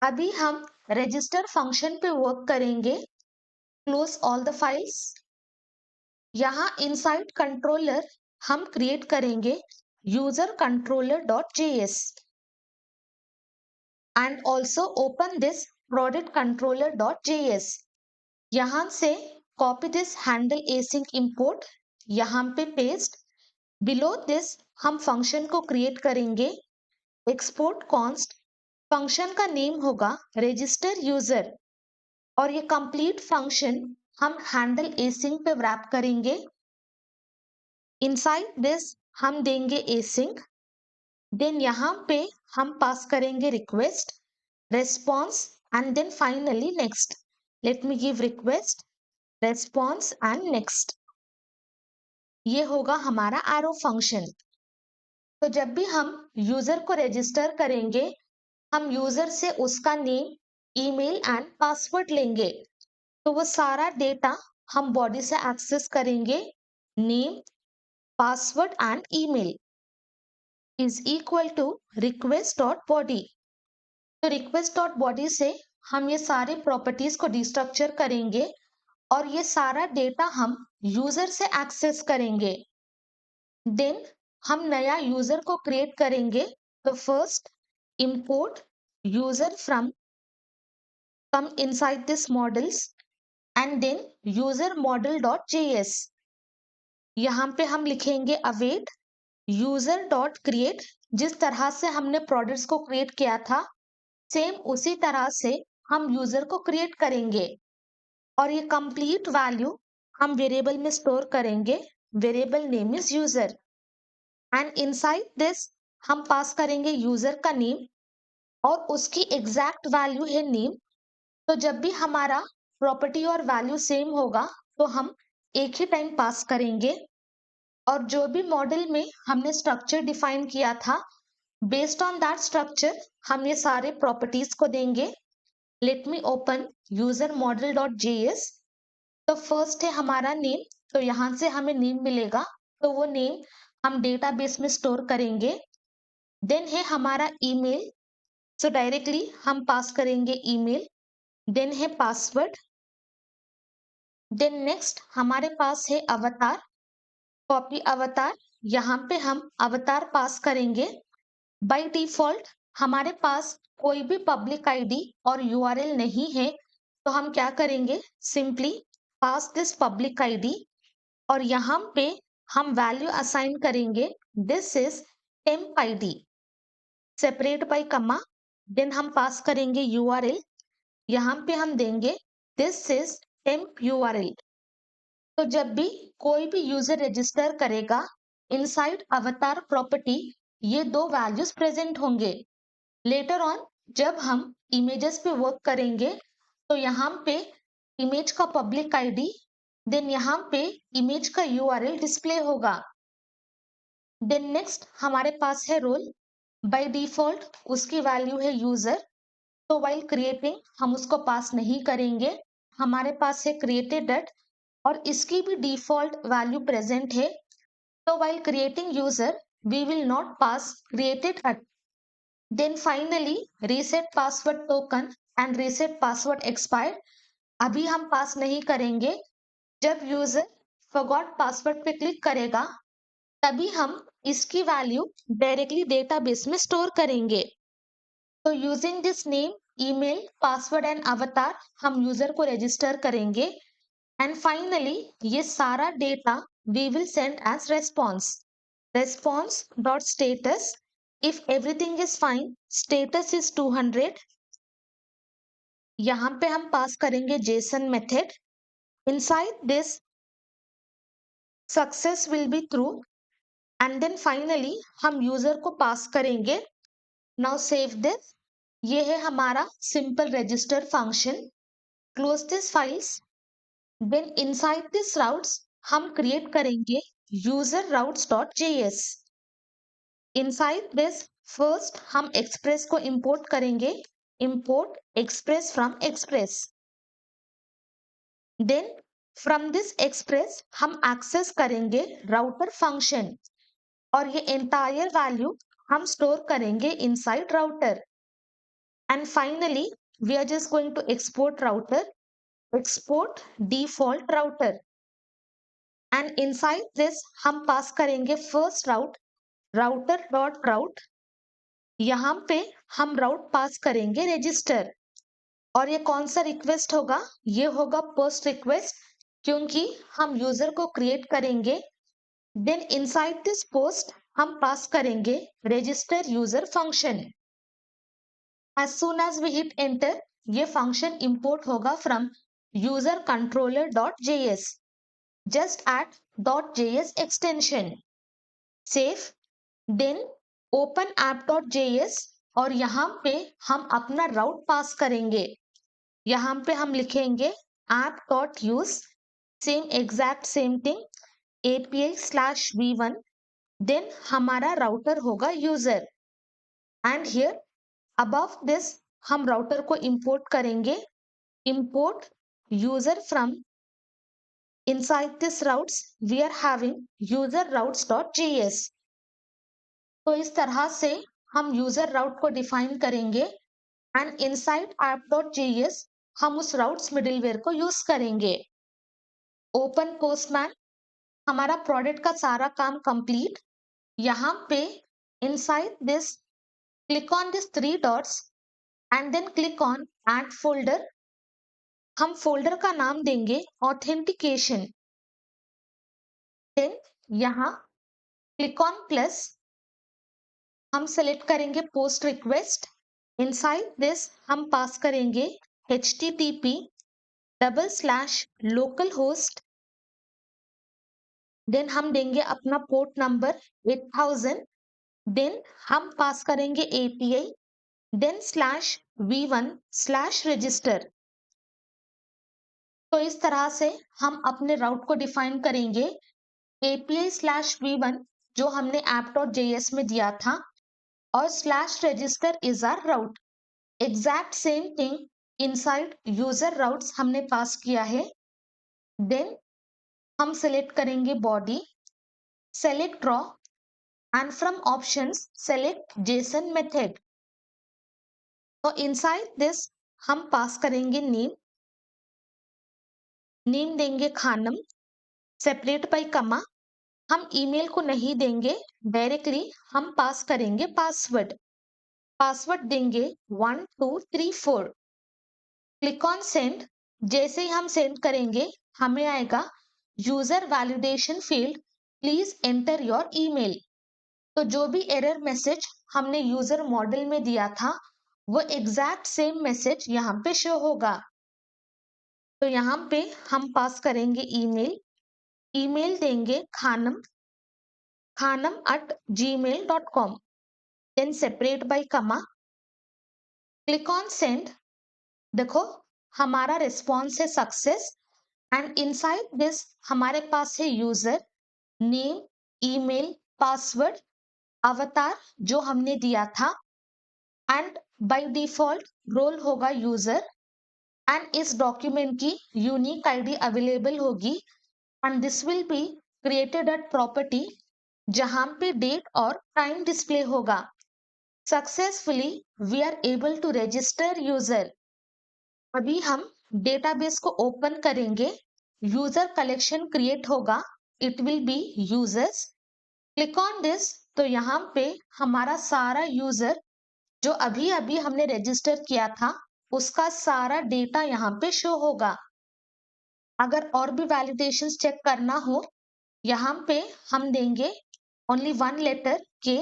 अभी हम register function पे वर्क करेंगे। Close all the files. यहाँ इनसाइड कंट्रोलर हम क्रिएट करेंगे user controller dot JS and also open this product controller dot JS. यहाँ से copy this handle async import, यहाँ पे पेस्ट। बिलो दिस हम फंक्शन को क्रिएट करेंगे एक्सपोर्ट कॉन्स्ट। फंक्शन का नेम होगा रजिस्टर यूजर और ये कंप्लीट फंक्शन हम हैंडल एसिंग पे रैप करेंगे। इनसाइड दिस हम देंगे एसिंग, देन यहाँ पे हम पास करेंगे request, response and then finally next. Let me give request, response and next. ये होगा हमारा एरो फंक्शन। तो जब भी हम यूजर को रजिस्टर करेंगे, हम यूजर से उसका नेम, ईमेल एंड पासवर्ड लेंगे। तो वो सारा डेटा हम बॉडी से एक्सेस करेंगे। Name, password and email is equal to request dot body. तो रिक्वेस्ट डॉट बॉडी से हम ये सारे प्रॉपर्टीज को डिस्ट्रक्चर करेंगे और ये सारा डेटा हम यूजर से एक्सेस करेंगे। देन हम नया यूजर को क्रिएट करेंगे। तो first import user from come inside this models and then user model dot js। यहाँ पे हम लिखेंगे await user dot create। जिस तरह से हमने प्रोडक्ट्स को क्रिएट किया था सेम उसी तरह से हम यूजर को क्रिएट करेंगे और ये कंप्लीट वैल्यू हम वेरिएबल में स्टोर करेंगे। Variable name is user and inside this हम पास करेंगे यूजर का नेम और उसकी एग्जैक्ट वैल्यू है नेम। तो जब भी हमारा प्रॉपर्टी और वैल्यू सेम होगा तो हम एक ही टाइम पास करेंगे और जो भी मॉडल में हमने स्ट्रक्चर डिफाइन किया था बेस्ड ऑन दैट स्ट्रक्चर हम ये सारे प्रॉपर्टीज को देंगे। Let me open user model dot JS. तो फर्स्ट है हमारा नेम, तो यहाँ से हमें नेम मिलेगा, तो वो नेम हम डेटाबेस में स्टोर करेंगे। देन है हमारा ईमेल, सो डायरेक्टली हम पास करेंगे ईमेल। देन है पासवर्ड। देन नेक्स्ट हमारे पास है अवतार, कॉपी अवतार। यहाँ पे हम अवतार पास करेंगे। बाय डिफॉल्ट हमारे पास कोई भी पब्लिक आईडी और यूआरएल नहीं है, तो हम क्या करेंगे, simply pass this public ID और यहाँ पे हम वैल्यू असाइन करेंगे this is temp ID separate by कमा। देन हम पास करेंगे यूआरएल, यहाँ पे हम देंगे दिस इज टेम्प यूआरएल। तो जब भी कोई भी यूजर रजिस्टर करेगा इनसाइड अवतार प्रॉपर्टी ये दो वैल्यूज प्रेजेंट होंगे। लेटर ऑन जब हम इमेजेस पे वर्क करेंगे तो यहाँ पे इमेज का पब्लिक आईडी, देन यहाँ पे इमेज का यूआरएल डिस्प्ले होगा। देन नेक्स्ट हमारे पास है रोल, बाय डिफॉल्ट उसकी वैल्यू है यूजर, तो वाइल क्रिएटिंग हम उसको पास नहीं करेंगे। हमारे पास है क्रिएटेड एट और इसकी भी डिफॉल्ट वैल्यू प्रेजेंट है, तो while creating user we will not pass created at। then finally reset password token and reset password expired अभी हम पास नहीं करेंगे। जब यूजर forgot password पे क्लिक करेगा तभी हम इसकी वैल्यू डायरेक्टली डेटाबेस में स्टोर करेंगे। तो using this name, email, password and अवतार हम यूजर को रजिस्टर करेंगे एंड फाइनली ये सारा data we will send as response dot status if everything is fine, status is 200। यहाँ पे हम पास करेंगे JSON method. Inside this success will be true and then finally हम यूजर को पास करेंगे। Now save this. ये है हमारा simple register function. Close this files. Then inside this routes हम क्रिएट करेंगे user routes dot JS. Inside this first हम Express को इंपोर्ट करेंगे, import Express from Express. Then from this Express हम access करेंगे राउटर फंक्शन और ये entire value हम स्टोर करेंगे inside router and finally we are just going to export router, export default router, and inside this हम pass करेंगे first route router dot route. यहाँ पे हम route पास करेंगे register. और ये कौन सा रिक्वेस्ट होगा? ये होगा पोस्ट रिक्वेस्ट, क्योंकि हम यूजर को क्रिएट करेंगे. देन इनसाइड दिस पोस्ट हम पास करेंगे register user function. As soon as we hit enter, ये फंक्शन इंपोर्ट होगा from user controller dot JS. Just at dot JS extension. Save. Then open app dot JS और यहाँ पे हम अपना राउट पास करेंगे. यहाँ पे हम लिखेंगे app.use, same exact same thing, API/v1. Then हमारा राउटर होगा user. And here above this हम राउटर को इंपोर्ट करेंगे. Import user from inside this routes we are having user routes dot JS. तो इस तरह से हम यूजर राउट को डिफाइन करेंगे एंड इनसाइड app.js हम उस राउट्स मिडिलवेयर को यूज करेंगे. ओपन पोस्टमैन, हमारा प्रोडक्ट का सारा काम कंप्लीट. यहाँ पे inside this click on this 3 dots and then click on add folder. हम फोल्डर का नाम देंगे ऑथेंटिकेशन. देन यहाँ क्लिक ऑन प्लस, हम सेलेक्ट करेंगे पोस्ट रिक्वेस्ट. इनसाइड दिस हम पास करेंगे http://localhost. देन हम देंगे अपना पोर्ट नंबर 8000. देन हम पास करेंगे API. Then /v1/register. तो इस तरह से हम अपने राउट को डिफाइन करेंगे. API/v1 जो हमने app.js में दिया था और /register is our route. Exact same thing inside user routes हमने पास किया है. देन हम सेलेक्ट करेंगे body, select raw and from options select JSON method. तो इनसाइड दिस हम पास करेंगे नेम. नेम देंगे खानम, सेपरेट बाय कमा. हम ईमेल को नहीं देंगे, डायरेक्टली हम पास करेंगे पासवर्ड. पासवर्ड देंगे 1234. Click on send. जैसे ही हम सेंड करेंगे हमें आएगा user validation field, please enter your email. तो जो भी एरर मैसेज हमने यूजर मॉडल में दिया था वो एग्जैक्ट सेम मैसेज यहाँ पे शो होगा. तो यहाँ पे हम पास करेंगे ईमेल. ईमेल देंगे khanam@gmail.com. देन सेपरेट बाय कमा. Click on send. देखो हमारा रिस्पॉन्स है सक्सेस एंड इनसाइड दिस हमारे पास है यूजर नेम, ईमेल, पासवर्ड, अवतार जो हमने दिया था एंड बाय डिफॉल्ट रोल होगा यूजर. एंड इस डॉक्यूमेंट की यूनिक आईडी अवेलेबल होगी and this will be created at property जहां पे डेट और टाइम डिस्प्ले होगा. Successfully we are able to register user. अभी हम डेटाबेस को ओपन करेंगे. यूजर कलेक्शन क्रिएट होगा. It will be users. Click on this. तो यहाँ पे हमारा सारा यूजर जो अभी अभी हमने रजिस्टर किया था उसका सारा डेटा यहाँ पे शो होगा. अगर और भी वैलिडेशंस चेक करना हो यहाँ पे हम देंगे ओनली 1 लेटर के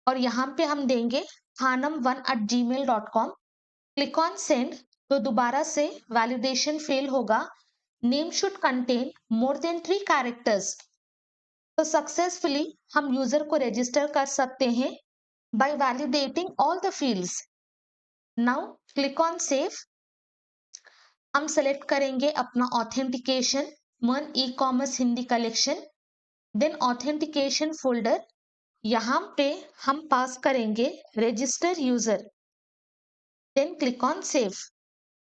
और यहाँ पे हम देंगे khanam1@gmail.com. Click on send. तो दोबारा से वैलिडेशन फेल होगा. Name should contain more than 3 characters. तो सक्सेसफुली हम यूजर को रजिस्टर कर सकते हैं by validating all the fields. Now click on save. हम सेलेक्ट करेंगे अपना ऑथेंटिकेशन मन e-commerce Hindi collection. Then authentication folder. यहाँ पे हम पास करेंगे register user. Then click on save.